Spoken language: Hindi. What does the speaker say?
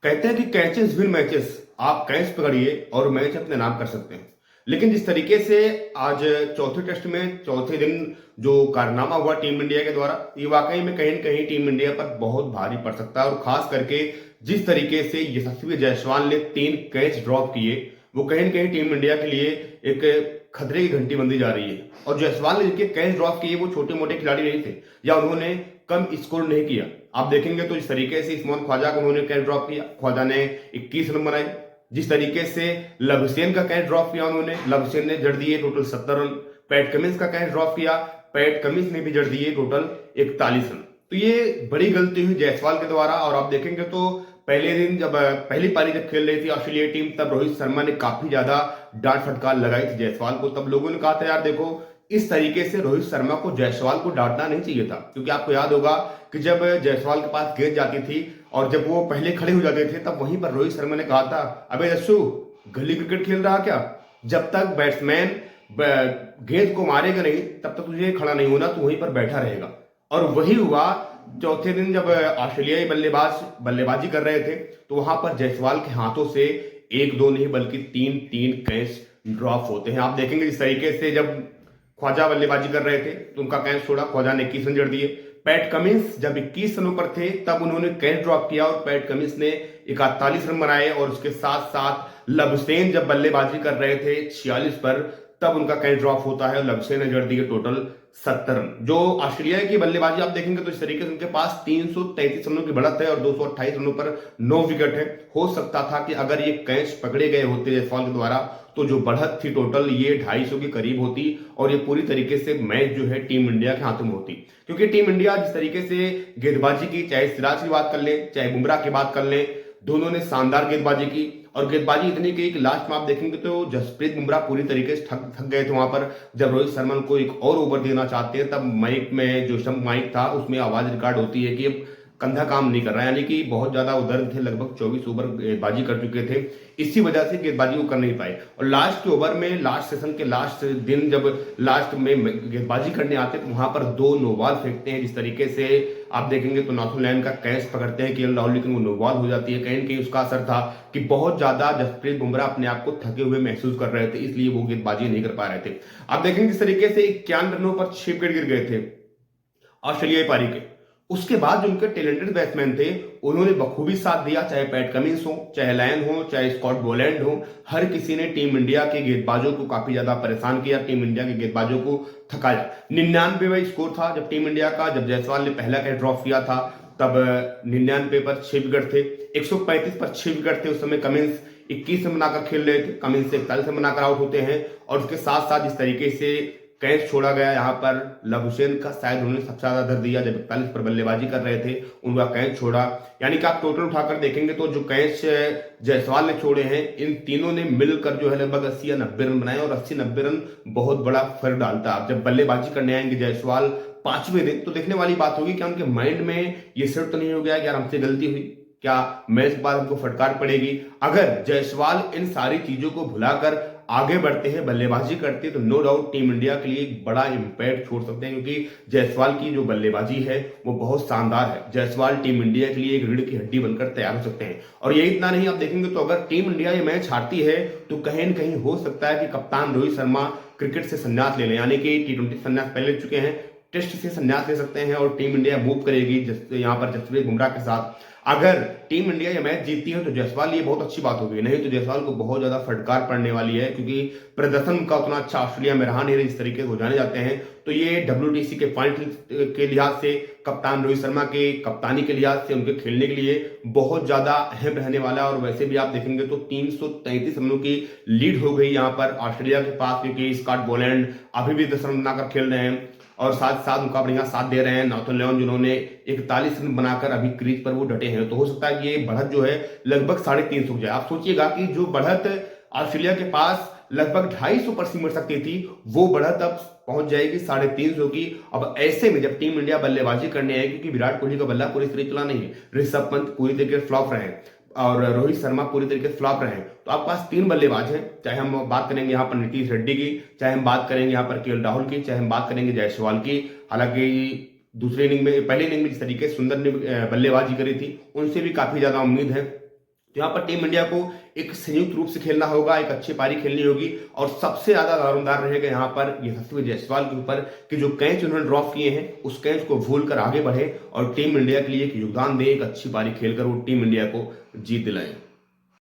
कहते हैं कि कैचेस विन मैचेस। आप कैच पकड़िए और मैच अपने नाम कर सकते हैं। लेकिन जिस तरीके से आज चौथे टेस्ट में चौथे दिन जो कारनामा हुआ टीम इंडिया के द्वारा, ये वाकई में कहीं न कहीं टीम इंडिया पर बहुत भारी पड़ सकता है। और खास करके जिस तरीके से यशस्वी जायसवाल ने 3 कैच ड्रॉप किए, वो कहीं न कहीं टीम इंडिया के लिए एक खतरे की घंटी बंदी जा रही है। और जायसवाल ने जिनके कैच ड्रॉप किए वो छोटे मोटे खिलाड़ी नहीं थे, या उन्होंने कम स्कोर नहीं किया। आप देखेंगे तो इस तरीके से इस्मान ख्वाजा को उन्होंने कैच ड्रॉप किया, ख्वाजा ने 21 रन बनाए। जिस तरीके से लवसेन का कैच ड्रॉप किया उन्होंने, लवसेन ने जड़ दिए टोटल 70 रन। पैट कमिंस का कैच ड्रॉप किया, पैट कमिंस ने भी जड़ दिए टोटल 41 रन। तो ये बड़ी गलती हुई जायसवाल के द्वारा। और आप देखेंगे तो पहले दिन जब पहली पारी जब खेल रही थी ऑस्ट्रेलिया टीम, तब रोहित शर्मा ने काफी ज्यादा डांट फटकार लगाई थी जायसवाल को। तब लोगों ने कहा था यार देखो, इस तरीके से रोहित शर्मा को जायसवाल को डांटना नहीं चाहिए था। क्योंकि आपको याद होगा कि जब जायसवाल के पास गेंद जाती थी और जब वो पहले खड़े हो जाते थे, तब वहीं पर रोहित शर्मा ने कहा था, अबे यशु गली क्रिकेट खेल रहा क्या? जब तक बैट्समैन गेंद को मारेगा नहीं तब तक तुझे खड़ा नहीं होना, तू वहीं पर बैठा रहेगा। और वही हुआ चौथे दिन जब ऑस्ट्रेलियाई बल्लेबाजी कर रहे थे, तो वहां पर जायसवाल के हाथों से एक दो नहीं बल्कि तीन तीन कैच ड्रॉप होते हैं। आप देखेंगे जिस तरीके से जब ख्वाजा बल्लेबाजी कर रहे थे तो उनका कैच छोड़ा, ख्वाजा ने 21 रन जड़ दिए। पैट कमिंस जब 21 रनों पर थे तब उन्होंने कैच ड्रॉप किया और पैट कमिंस ने 41 रन बनाए। और उसके साथ साथ लवसेन जब बल्लेबाजी कर रहे थे 46 पर, तब उनका कैच ड्रॉप होता है और लवसेन ने जड़ दिए टोटल 70 रन। जो ऑस्ट्रेलिया की बल्लेबाजी आप देखेंगे तो इस तरीके से उनके पास 333 रनों की बढ़त है और 228 रनों पर 9 विकेट है। हो सकता था कि अगर ये कैच पकड़े गए होते जायसवाल के द्वारा तो जो बढ़त थी टोटल ये 250 के करीब होती और ये पूरी तरीके से मैच जो है टीम इंडिया के हाथों में होती। क्योंकि टीम इंडिया जिस तरीके से गेंदबाजी की, चाहे सिराज की बात कर लें चाहे बुमराह की बात कर लें, दोनों ने शानदार गेंदबाजी की। और गेंदबाजी इतनी की कि लास्ट में आप देखेंगे तो जसप्रीत बुमराह पूरी तरीके से थक गए थे वहां पर। जब रोहित शर्मा को एक और ओवर देना चाहते हैं तब माइक में जो स्टंप माइक था उसमें आवाज रिकॉर्ड होती है कि अब कंधा काम नहीं कर रहा है, यानी कि बहुत ज्यादा उधर थे, लगभग 24 ओवर गेंदबाजी कर चुके थे। इसी वजह से गेंदबाजी को कर नहीं पाए। और लास्ट के ओवर में, लास्ट सेशन के लास्ट दिन जब लास्ट में गेंदबाजी करने आते तो वहां पर 2 नो बॉल फेंकते हैं। जिस तरीके से आप देखेंगे तो नाथुलैंड का कैच पकड़ते हैं केएल राहुल, लेकिन वो नो बॉल हो जाती है। कहीं न कहीं उसका असर था कि बहुत ज्यादा जसप्रीत बुमराह अपने आप को थके हुए महसूस कर रहे थे, इसलिए वो गेंदबाजी नहीं कर पा रहे थे। आप देखेंगे जिस तरीके से 51 रनों पर 6 विकेट गिर गए थे ऑस्ट्रेलियाई पारी के। उसके बाद जो उनके टैलेंटेड बैट्समैन थे उन्होंने बखूबी साथ दिया, चाहे पैट कमिंस हो, चाहे लायन हो, चाहे स्कॉट बोलैंड हो। हर किसी ने टीम इंडिया के गेंदबाजों को काफी ज्यादा परेशान किया, टीम इंडिया के गेंदबाजों को थकाया। 99 स्कोर था जब टीम इंडिया का, जब जायसवाल ने पहला कैच ड्रॉप किया था तब 99 पर 6 विकेट थे। 135 पर 6 विकेट थे उस समय। कमिंस 21 रन बनाकर खेल रहे थे, कमिंस से 41 रन बनाकर आउट होते हैं। और उसके साथ साथ जिस तरीके से कैच छोड़ा गया यहाँ पर लवसेन का, शायद उन्होंने सबसे ज्यादा दर दिया जब 41 पर बल्लेबाजी कर रहे थे, उनका कैच छोड़ा। यानी कि आप टोटल उठाकर देखेंगे तो जो कैच जायसवाल ने छोड़े हैं इन तीनों ने मिलकर जो है लगभग 80 या 90 रन बनाए। और 80-90 रन बहुत बड़ा फर्क डालता है। जब बल्लेबाजी करने आएंगे जायसवाल 5वें दिन, तो देखने वाली बात होगी क्या उनके माइंड में ये सेट तो नहीं हो गया कि यार हमसे गलती हुई, क्या मैच के बाद हमको फटकार पड़ेगी। अगर जायसवाल इन सारी चीजों को भुलाकर आगे बढ़ते हैं, बल्लेबाजी करते हैं, तो नो डाउट टीम इंडिया के लिए एक बड़ा इंपैक्ट छोड़ सकते हैं। क्योंकि जायसवाल की जो बल्लेबाजी है वो बहुत शानदार है। जायसवाल टीम इंडिया के लिए एक रीढ़ की हड्डी बनकर तैयार हो सकते हैं। और ये इतना नहीं, आप देखेंगे तो अगर टीम इंडिया ये मैच हारती है तो कहीं न कहीं हो सकता है कि कप्तान रोहित शर्मा क्रिकेट से संन्यास ले लें। यानी कि T20 संन्यास पहले ले चुके हैं, टेस्ट से संन्यास ले सकते हैं और टीम इंडिया मूव करेगी यहाँ पर जसप्रीत बुमराह के साथ। अगर टीम इंडिया ये मैच जीतती है तो जायसवाल, ये बहुत अच्छी बात होगी, नहीं तो जायसवाल को बहुत ज्यादा फटकार पड़ने वाली है। क्योंकि प्रदर्शन का उतना अच्छा ऑस्ट्रेलिया में रहा नहीं, इस तरीके से हो जाने जाते हैं। तो ये WTC के फाइनल के लिहाज से, कप्तान रोहित शर्मा के कप्तानी के लिहाज से, उनके खेलने के लिए बहुत ज्यादा अहम रहने वाला है। और वैसे भी आप देखेंगे तो 333 रनों की लीड हो गई यहाँ पर ऑस्ट्रेलिया के पास, क्योंकि स्कॉट बोलैंड अभी भी 10 रन बनाकर खेल रहे हैं और साथ साथ उनका बढ़िया साथ दे रहे हैं नाथुलैंड, जिन्होंने 41 रन बनाकर अभी क्रीज पर वो डटे हैं। तो हो सकता है कि ये बढ़त जो है लगभग 350 हो जाए। आप सोचिएगा कि जो बढ़त ऑस्ट्रेलिया के पास लगभग 250 पर सिमट सकती थी, वो बढ़त अब पहुंच जाएगी 350 की। अब ऐसे में जब टीम इंडिया बल्लेबाजी करने आएगी, क्योंकि विराट कोहली का बल्ला पूरी तरीके चला नहीं है, ऋषभ पंत पूरी तरीके से फ्लॉप रहे और रोहित शर्मा पूरी तरीके से फ्लॉप रहे, तो आपके पास 3 बल्लेबाज हैं। चाहे हम बात करेंगे यहाँ पर नीतीश रेड्डी की, चाहे हम बात करेंगे यहाँ पर केएल राहुल की, चाहे हम बात करेंगे जायसवाल की। हालांकि दूसरे इनिंग में, पहले इनिंग में जिस तरीके से सुंदर ने बल्लेबाजी करी थी, उनसे भी काफी ज्यादा उम्मीद है। तो यहाँ पर टीम इंडिया को एक संयुक्त रूप से खेलना होगा, एक अच्छी पारी खेलनी होगी और सबसे ज्यादा दारोमदार रहेगा यहाँ पर यशस्वी जायसवाल के ऊपर कि जो कैच उन्होंने ड्रॉप किए हैं उस कैच को भूल कर आगे बढ़े और टीम इंडिया के लिए एक योगदान दे, एक अच्छी पारी खेलकर वो टीम इंडिया को जीत दिलाएं।